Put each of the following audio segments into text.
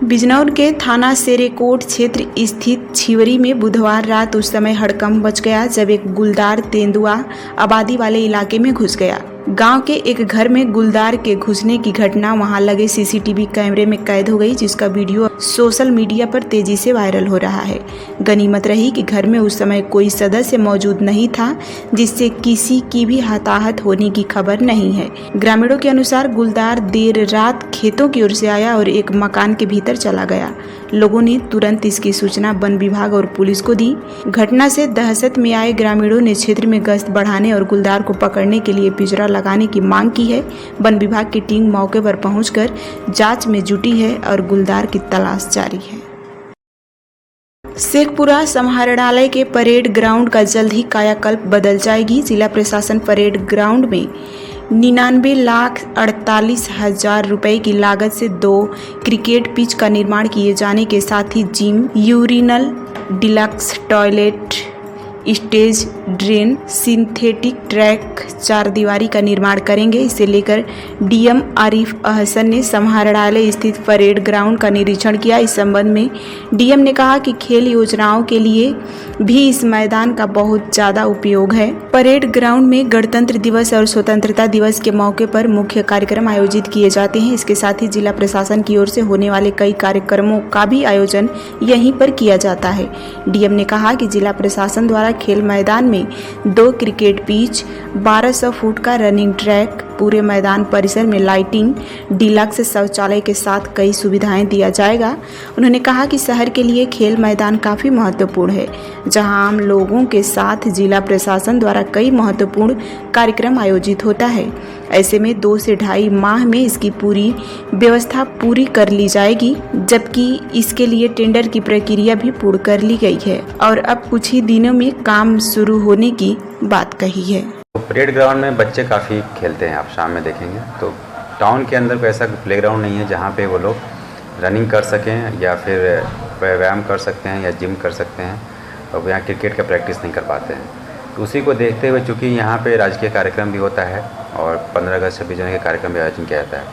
बिजनौर के थाना सेरेकोट क्षेत्र स्थित छिवरी में बुधवार रात उस समय हड़कंप मच गया जब एक गुलदार तेंदुआ आबादी वाले इलाके में घुस गया। गांव के एक घर में गुलदार के घुसने की घटना वहां लगे सीसीटीवी कैमरे में कैद हो गई, जिसका वीडियो सोशल मीडिया पर तेजी से वायरल हो रहा है। गनीमत रही कि घर में उस समय कोई सदस्य मौजूद नहीं था, जिससे किसी की भी हताहत होने की खबर नहीं है। ग्रामीणों के अनुसार गुलदार देर रात खेतों की ओर से आया और एक मकान के भीतर चला गया। लोगों ने तुरंत इसकी सूचना वन विभाग और पुलिस को दी। घटना से दहशत में आए ग्रामीणों ने क्षेत्र में गश्त बढ़ाने और गुलदार को पकड़ने के लिए पिंजरा लगाने की मांग की है। वन विभाग की टीम मौके पर पहुंचकर जांच में जुटी है और गुलदार की तलाश जारी है। शेखपुरा समाहरणालय के परेड ग्राउंड का जल्द ही कायाकल्प बदल जाएगी। जिला प्रशासन परेड ग्राउंड में 99,48,000 रुपए की लागत से 2 क्रिकेट पिच का निर्माण किए जाने के साथ ही gym, urinal, deluxe toilet, stage, drain, synthetic track, 4 दीवारी का निर्माण करेंगे। इसे लेकर डीएम आरिफ अहसन ने समाहरणालय स्थित परेड ग्राउंड का निरीक्षण किया। इस संबंध में डीएम ने कहा कि खेल योजनाओं के लिए भी इस मैदान का बहुत ज़्यादा उपयोग है। परेड ग्राउंड में गणतंत्र दिवस और स्वतंत्रता दिवस के मौके पर मुख्य कार्यक्रम आयोजित किए जाते हैं। इसके साथ ही जिला प्रशासन की ओर से होने वाले कई कार्यक्रमों का भी आयोजन यहीं पर किया जाता है। डीएम ने कहा कि जिला प्रशासन द्वारा खेल मैदान में 2 क्रिकेट पिच, 1200 फुट का रनिंग ट्रैक, पूरे मैदान परिसर में लाइटिंग, डिलक्स शौचालय के साथ कई सुविधाएं दिया जाएगा। उन्होंने कहा कि शहर के लिए खेल मैदान काफ़ी महत्वपूर्ण है, जहां आम लोगों के साथ जिला प्रशासन द्वारा कई महत्वपूर्ण कार्यक्रम आयोजित होता है। ऐसे में 2 से 2.5 माह में इसकी पूरी व्यवस्था पूरी कर ली जाएगी, जबकि इसके लिए टेंडर की प्रक्रिया भी पूर्ण कर ली गई है और अब कुछ ही दिनों में काम शुरू होने की बात कही है। परेड ग्राउंड में बच्चे काफ़ी खेलते हैं, आप शाम में देखेंगे तो टाउन के अंदर कोई ऐसा प्लेग्राउंड नहीं है जहाँ पे वो लोग रनिंग कर सकें या फिर व्यायाम कर सकते हैं या जिम कर सकते हैं, और यहाँ क्रिकेट का प्रैक्टिस नहीं कर पाते हैं। तो उसी को देखते हुए चूँकि यहाँ पे राजकीय कार्यक्रम भी होता है और 15 अगस्त 26 जनवरी के कार्यक्रम भी आयोजन किया जाता है,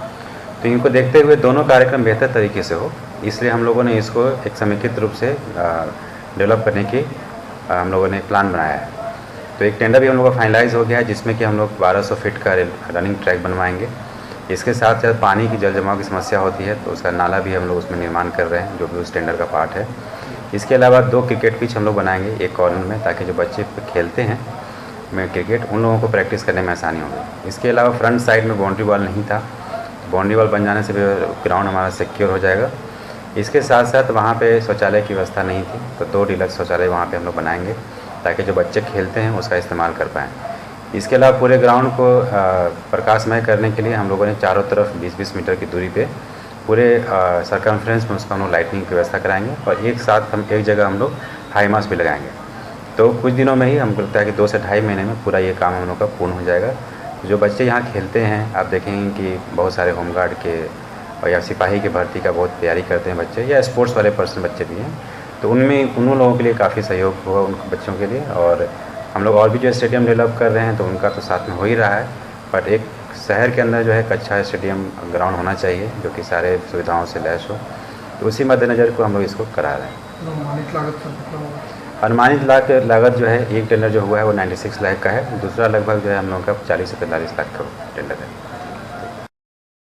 तो इनको देखते हुए दोनों कार्यक्रम बेहतर तरीके से हो, इसलिए हम लोगों ने इसको एक समेकित रूप से डेवलप करने की हम लोगों ने प्लान बनाया है। तो एक टेंडर भी हम लोग का फाइनलाइज हो गया है, जिसमें कि हम लोग 1200 फीट का रनिंग ट्रैक बनवाएंगे। इसके साथ साथ पानी की जल जमाव की समस्या होती है, तो उसका नाला भी हम लोग उसमें निर्माण कर रहे हैं, जो भी उस टेंडर का पार्ट है। इसके अलावा 2 क्रिकेट पिच हम लोग बनाएंगे एक कॉर्नर में, ताकि जो बच्चे खेलते हैं क्रिकेट, उन लोगों को प्रैक्टिस करने में आसानी होगी। इसके अलावा फ्रंट साइड में बाउंड्री वॉल नहीं था, बाउंड्री वॉल बन जाने से भी ग्राउंड हमारा सिक्योर हो जाएगा। इसके साथ साथ वहाँ पे शौचालय की व्यवस्था नहीं थी, तो 2 डिलक्स शौचालय वहाँ पे हम लोग बनाएंगे, ताकि जो बच्चे खेलते हैं उसका इस्तेमाल कर पाएँ। इसके अलावा पूरे ग्राउंड को प्रकाशमय करने के लिए हम लोगों ने चारों तरफ 20-20 मीटर की दूरी पे पूरे सरकमफ्रेंस में उसका हम लोग लाइटिंग की व्यवस्था कराएंगे, और एक साथ हम एक जगह हम लोग हाई मास्ट भी लगाएंगे। तो कुछ दिनों में ही हमको लगता है कि 2 से 2.5 महीने में पूरा ये काम हम लोग का पूर्ण हो जाएगा। जो बच्चे यहाँ खेलते हैं, आप देखेंगे कि बहुत सारे होमगार्ड के और या सिपाही की भर्ती का बहुत तैयारी करते हैं बच्चे, या स्पोर्ट्स वाले पर्सन बच्चे भी हैं, तो उनमें उन लोगों के लिए काफ़ी सहयोग होगा उन बच्चों के लिए। और हम लोग और भी जो स्टेडियम डेवलप कर रहे हैं, तो उनका तो साथ में हो ही रहा है, बट एक शहर के अंदर जो है एक अच्छा स्टेडियम ग्राउंड होना चाहिए, जो कि सारे सुविधाओं से लैस हो। तो उसी मद्देनज़र को हम लोग इसको करा रहे हैं। अनुमानित लागत जो है, एक टेंडर जो हुआ है वो 96 लाख का है, दूसरा लगभग जो है हम लोगों का 40 से 45 लाख का टेंडर है।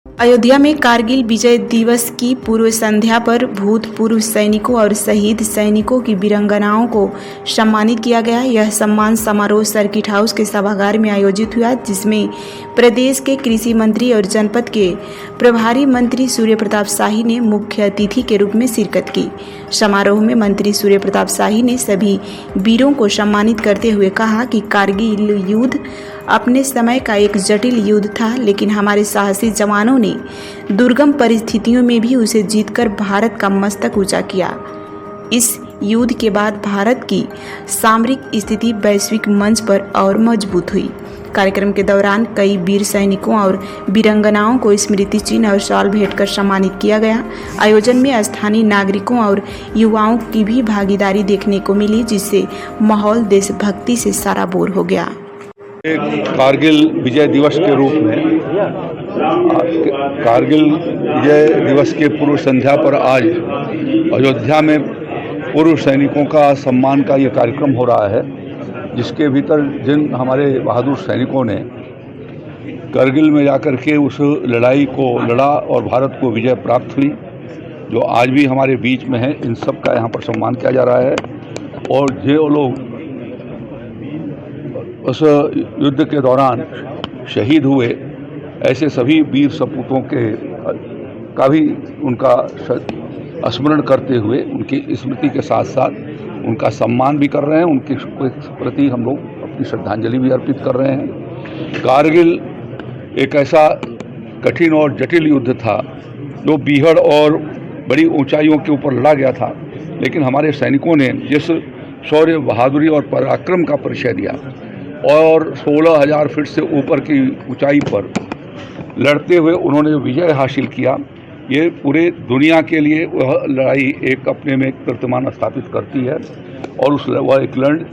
अयोध्या में कारगिल विजय दिवस की पूर्व संध्या पर भूतपूर्व सैनिकों और शहीद सैनिकों की वीरांगनाओं को सम्मानित किया गया। यह सम्मान समारोह सर्किट हाउस के सभागार में आयोजित हुआ, जिसमें प्रदेश के कृषि मंत्री और जनपद के प्रभारी मंत्री सूर्य प्रताप शाही ने मुख्य अतिथि के रूप में शिरकत की। समारोह में मंत्री सूर्य प्रताप शाही ने सभी वीरों को सम्मानित करते हुए कहा कि कारगिल युद्ध अपने समय का एक जटिल युद्ध था, लेकिन हमारे साहसी जवानों ने दुर्गम परिस्थितियों में भी उसे जीतकर भारत का मस्तक ऊंचा किया। इस युद्ध के बाद भारत की सामरिक स्थिति वैश्विक मंच पर और मजबूत हुई। कार्यक्रम के दौरान कई वीर सैनिकों और वीरांगनाओं को स्मृति चिन्ह और शॉल भेंट कर सम्मानित किया गया। आयोजन में स्थानीय नागरिकों और युवाओं की भी भागीदारी देखने को मिली, जिससे माहौल देशभक्ति से सराबोर हो गया। कारगिल विजय दिवस के रूप में कारगिल विजय दिवस के पूर्व संध्या पर आज अयोध्या में पूर्व सैनिकों का सम्मान का ये कार्यक्रम हो रहा है, जिसके भीतर जिन हमारे बहादुर सैनिकों ने कारगिल में जाकर के उस लड़ाई को लड़ा और भारत को विजय प्राप्त हुई, जो आज भी हमारे बीच में है, इन सब का यहाँ पर सम्मान किया जा रहा है। और जो लोग उस युद्ध के दौरान शहीद हुए, ऐसे सभी वीर सपूतों का भी उनका स्मरण करते हुए उनकी स्मृति के साथ साथ उनका सम्मान भी कर रहे हैं, उनके प्रति हम लोग अपनी श्रद्धांजलि भी अर्पित कर रहे हैं। कारगिल एक ऐसा कठिन और जटिल युद्ध था जो बीहड़ और बड़ी ऊंचाइयों के ऊपर लड़ा गया था, लेकिन हमारे सैनिकों ने जिस शौर्य, बहादुरी और पराक्रम का परिचय दिया और 16,000 फीट से ऊपर की ऊंचाई पर लड़ते हुए उन्होंने जो विजय हासिल किया, ये पूरे दुनिया के लिए वह लड़ाई एक अपने में एक कीर्तिमान स्थापित करती है। और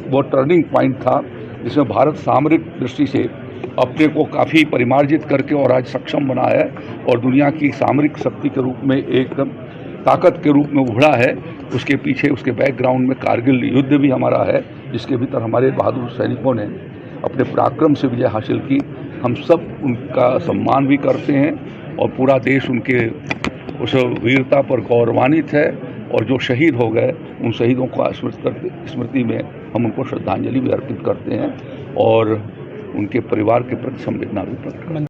वो टर्निंग पॉइंट था जिसमें भारत सामरिक दृष्टि से अपने को काफ़ी परिमार्जित करके और आज सक्षम बना है और दुनिया की सामरिक शक्ति के रूप में एकदम ताकत के रूप में उभरा है। उसके पीछे, उसके बैकग्राउंड में कारगिल युद्ध भी हमारा है, जिसके भीतर हमारे बहादुर सैनिकों ने अपने पराक्रम से विजय हासिल की। हम सब उनका सम्मान भी करते हैं और पूरा देश उनके उस वीरता पर गौरवान्वित है। और जो शहीद हो गए, उन शहीदों को स्मृति में हम उनको श्रद्धांजलि भी अर्पित करते हैं और उनके परिवार के प्रति संवेदना भी प्रकट करते हैं।